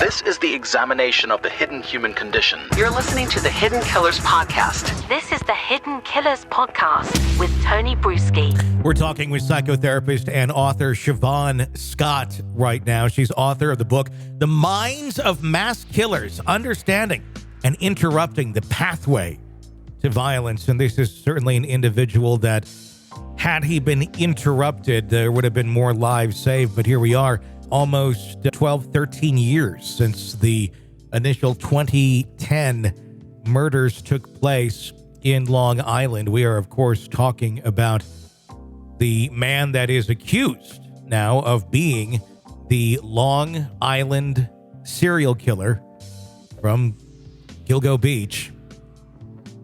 This is the examination of the hidden human condition. You're listening to the Hidden Killers Podcast. This is the Hidden Killers Podcast with Tony Brueski. We're talking with psychotherapist and author Shavaun Scott right now. She's author of the book, The Minds of Mass Killers, Understanding and Interrupting the Pathway to Violence. And this is certainly an individual that, had he been interrupted, there would have been more lives saved. But here we are, almost 12, 13 years since the initial 2010 murders took place in Long Island. We are, of course, talking about the man that is accused now of being the Long Island serial killer from Gilgo Beach.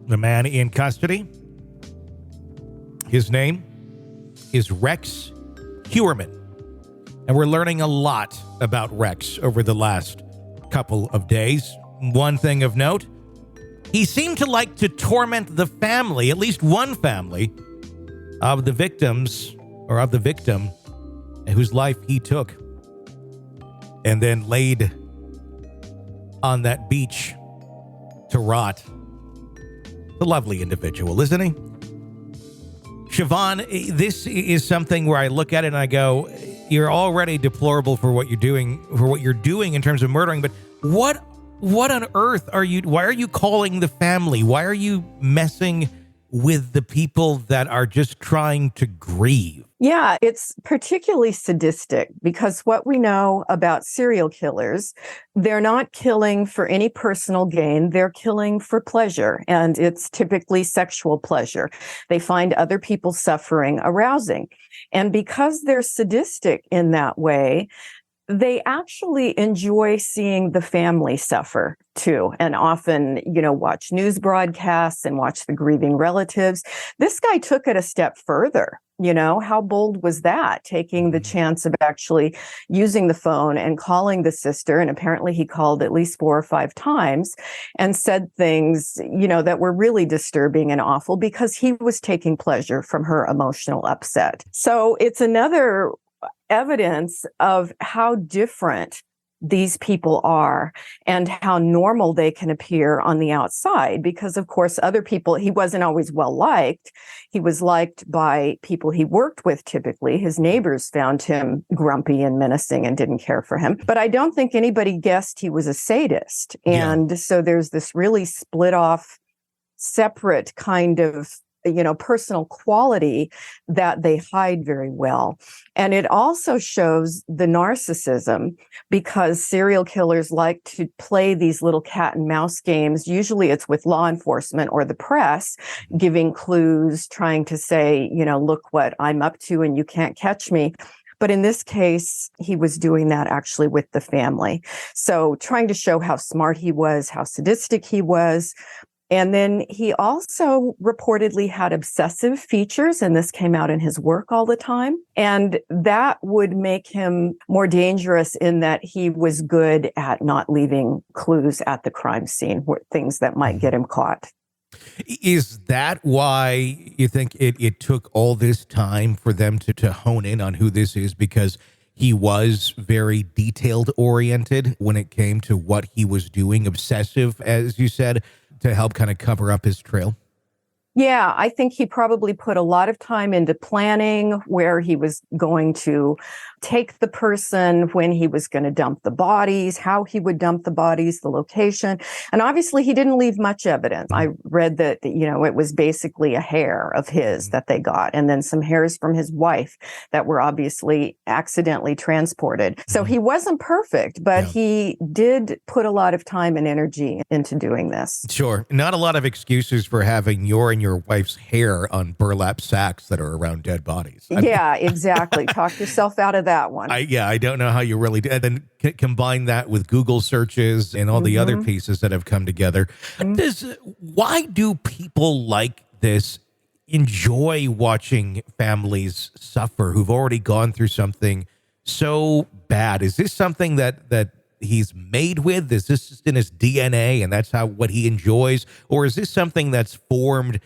The man in custody, his name is Rex Heuermann. And we're learning a lot about Rex over the last couple of days. One thing of note, he seemed to like to torment the family, at least one family, of the victims, or of the victim whose life he took and then laid on that beach to rot. A lovely individual, isn't he? Shavaun, this is something where I look at it and I go, you're already deplorable for what you're doing in terms of murdering, but what on earth why are you calling the family? Why are you messing with the people that are just trying to grieve? Yeah, it's particularly sadistic because what we know about serial killers, they're not killing for any personal gain. They're killing for pleasure, and it's typically sexual pleasure. They find other people suffering arousing. And because they're sadistic in that way, they actually enjoy seeing the family suffer too, and often, watch news broadcasts and watch the grieving relatives. This guy took it a step further. How bold was that? Taking the chance of actually using the phone and calling the sister. And apparently he called at least 4 or 5 times and said things, that were really disturbing and awful because he was taking pleasure from her emotional upset. So it's another evidence of how different these people are and how normal they can appear on the outside. Because, of course, other people, he wasn't always well liked. He was liked by people he worked with typically. His neighbors found him grumpy and menacing and didn't care for him. But I don't think anybody guessed he was a sadist. And so there's this really split off, separate kind of personal quality that they hide very well. And it also shows the narcissism because serial killers like to play these little cat and mouse games. Usually it's with law enforcement or the press, giving clues, trying to say, look what I'm up to and you can't catch me. But in this case, he was doing that actually with the family. So trying to show how smart he was, how sadistic he was. And then he also reportedly had obsessive features, and this came out in his work all the time. And that would make him more dangerous in that he was good at not leaving clues at the crime scene, things that might get him caught. Is that why you think it took all this time for them to hone in on who this is? Because he was very detailed oriented when it came to what he was doing, obsessive, as you said, to help kind of cover up his trail? Yeah, I think he probably put a lot of time into planning where he was going to take the person, when he was going to dump the bodies, how he would dump the bodies, the location. And obviously he didn't leave much evidence. I read that, it was basically a hair of his that they got, and then some hairs from his wife that were obviously accidentally transported. So he wasn't perfect, but he did put a lot of time and energy into doing this. Sure. Not a lot of excuses for having your and your wife's hair on burlap sacks that are around dead bodies. Yeah, exactly. Talk yourself out of that one. I don't know how you really do. And then combine that with Google searches and all the other pieces that have come together. Why do people like this enjoy watching families suffer who've already gone through something so bad? Is this something that he's made with? Is this just in his DNA and that's what he enjoys? Or is this something that's formed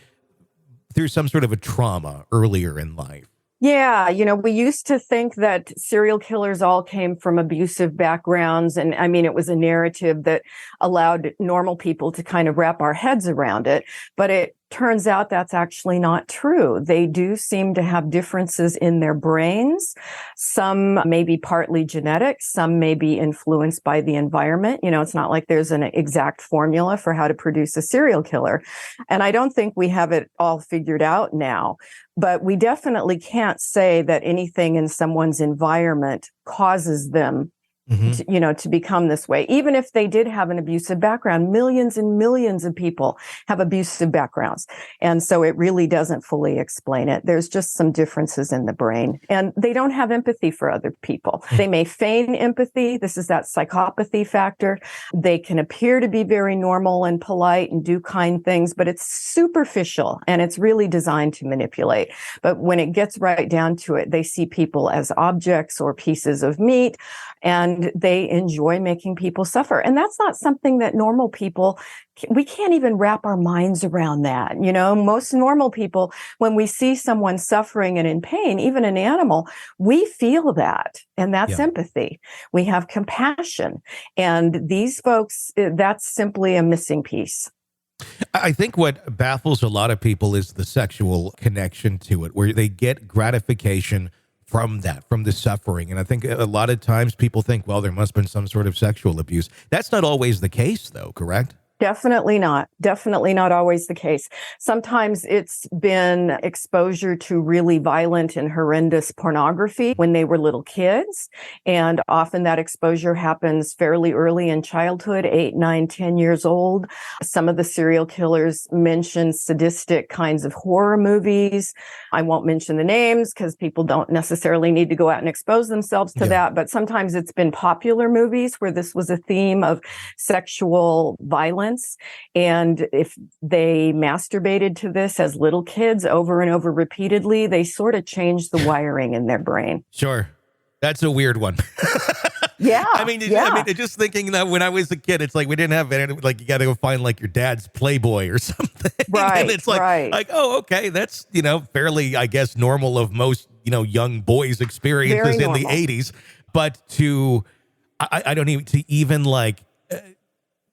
through some sort of a trauma earlier in life? Yeah, we used to think that serial killers all came from abusive backgrounds. And I mean, it was a narrative that allowed normal people to kind of wrap our heads around it. But it turns out that's actually not true. They do seem to have differences in their brains. Some may be partly genetic, some may be influenced by the environment. It's not like there's an exact formula for how to produce a serial killer. And I don't think we have it all figured out now. But we definitely can't say that anything in someone's environment causes them to become this way. Even if they did have an abusive background, millions and millions of people have abusive backgrounds. And so it really doesn't fully explain it. There's just some differences in the brain, and they don't have empathy for other people. They may feign empathy. This is that psychopathy factor. They can appear to be very normal and polite and do kind things, but it's superficial and it's really designed to manipulate. But when it gets right down to it, they see people as objects or pieces of meat, and they enjoy making people suffer. And that's not something that normal people, we can't even wrap our minds around that. Most normal people, when we see someone suffering and in pain, even an animal, we feel that. And that's empathy. We have compassion. And these folks, that's simply a missing piece. I think what baffles a lot of people is the sexual connection to it, where they get gratification from the suffering. And I think a lot of times people think, well, there must have been some sort of sexual abuse. That's not always the case, though, correct? Definitely not. Definitely not always the case. Sometimes it's been exposure to really violent and horrendous pornography when they were little kids. And often that exposure happens fairly early in childhood, 8, 9, 10 years old. Some of the serial killers mention sadistic kinds of horror movies. I won't mention the names because people don't necessarily need to go out and expose themselves to that. But sometimes it's been popular movies where this was a theme of sexual violence. And if they masturbated to this as little kids over and over repeatedly, they sort of changed the wiring in their brain. Sure. That's a weird one. Yeah. I mean, just thinking that when I was a kid, it's like we didn't have any, like, you got to go find like your dad's Playboy or something. Right. And it's like, oh, okay, that's, fairly, I guess, normal of most, young boys' experiences in the 80s. But I don't even like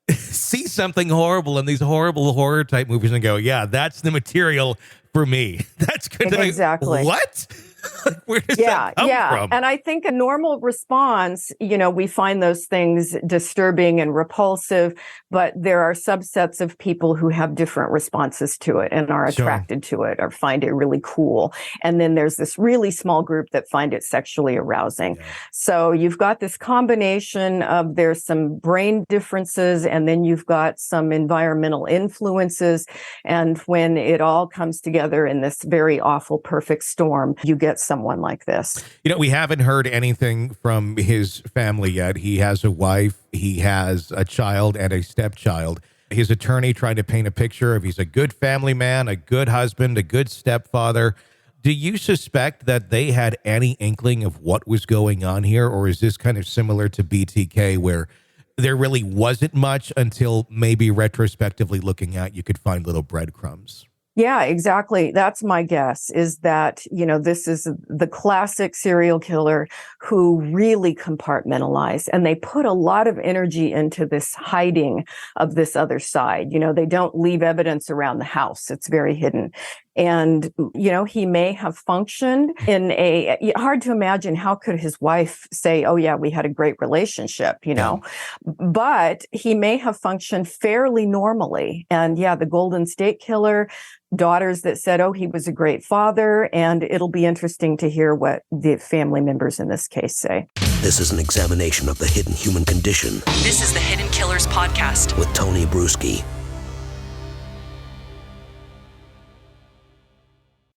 see something horrible in these horrible horror type movies and go, yeah, that's the material for me. That's good. Exactly. What? Where does that come from? And I think a normal response, we find those things disturbing and repulsive, but there are subsets of people who have different responses to it and are attracted to it or find it really cool. And then there's this really small group that find it sexually arousing. Yeah. So you've got this combination of there's some brain differences, and then you've got some environmental influences. And when it all comes together in this very awful, perfect storm, you get someone like this. We haven't heard anything from his family yet. He has a wife, he has a child and a stepchild. His attorney tried to paint a picture of he's a good family man, a good husband, a good stepfather. Do you suspect that they had any inkling of what was going on here? Or is this kind of similar to BTK where there really wasn't much until maybe retrospectively looking at, you could find little breadcrumbs? Yeah, exactly. That's my guess, is that, this is the classic serial killer who really compartmentalize, and they put a lot of energy into this hiding of this other side. They don't leave evidence around the house. It's very hidden. And, he may have functioned in hard to imagine how could his wife say, oh, yeah, we had a great relationship, but he may have functioned fairly normally. And the Golden State Killer, daughters that said, oh, he was a great father. And it'll be interesting to hear what the family members in this case say. This is an examination of the hidden human condition. This is the Hidden Killers Podcast with Tony Brueski.